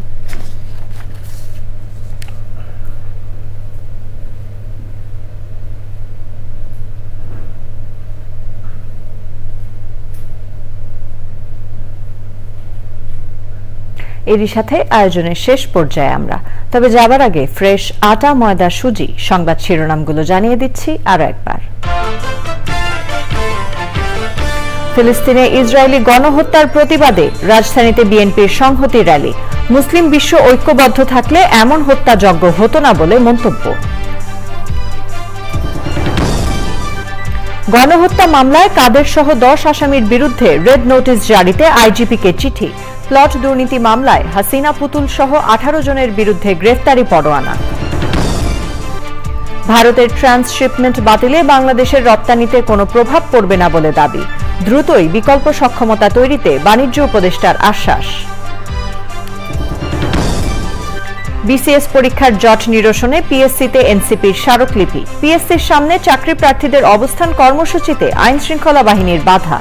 এরই সাথে আয়োজনের শেষ পর্যায়ে আমরা, তবে যাবার আগে ফ্রেশ আটা ময়দা সুজি সংবাদ শিরোনামগুলো জানিয়ে দিচ্ছি আরো একবার। ফিলিস্তিনে ইসরায়েলি গণহত্যার প্রতিবাদে রাজধানীতে বিএনপির সংহতি র্যালি। মুসলিম বিশ্ব ঐক্যবদ্ধ থাকলে এমন হত্যাযজ্ঞ হতো না বলে মন্তব্য। গণহত্যা মামলায় কাদের সহ 10 আসামির বিরুদ্ধে রেড নোটিশ জারিতে আইজিপিকে চিঠি। প্লট দুর্নীতি মামলায় হাসিনা পুতুল সহ 18 জনের বিরুদ্ধে গ্রেফতারি পরোয়ানা। ভারতের ট্রান্সশিপমেন্ট বাতিলে বাংলাদেশের রপ্তানিতে কোনো প্রভাব পড়বে না বলে দাবি। দ্রুতই বিকল্প সক্ষমতা তৈরিতে বাণিজ্য উপদেষ্টার আশ্বাস। বিসিএস পরীক্ষার জট নিরসনে পিএসসিতে এনসিপির স্মারকলিপি। পিএসসির সামনে চাকরি প্রার্থীদের অবস্থান কর্মসূচিতে আইন শৃঙ্খলা বাহিনীর বাধা।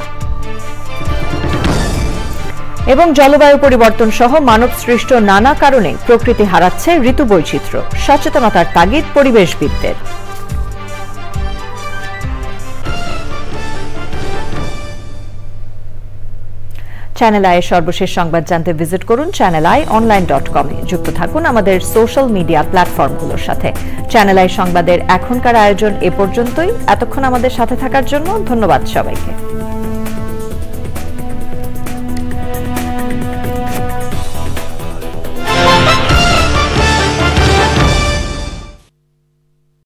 এবং জলবায়ু পরিবর্তন সহ মানব সৃষ্ট নানা কারণে প্রকৃতি হারাচ্ছে ঋতু বৈচিত্র্য, সচেতনতার তাগিদ পরিবেশবিদদের। চ্যানেল আই এর সর্বশেষ সংবাদ জানতে ভিজিট করুন channelionline.com এ। যুক্ত থাকুন আমাদের সোশ্যাল মিডিয়া প্ল্যাটফর্মগুলোর সাথে। চ্যানেল আই সংবাদের এখনকার আয়োজন এ পর্যন্তই। এতক্ষণ আমাদের সাথে থাকার জন্য ধন্যবাদ সবাইকে।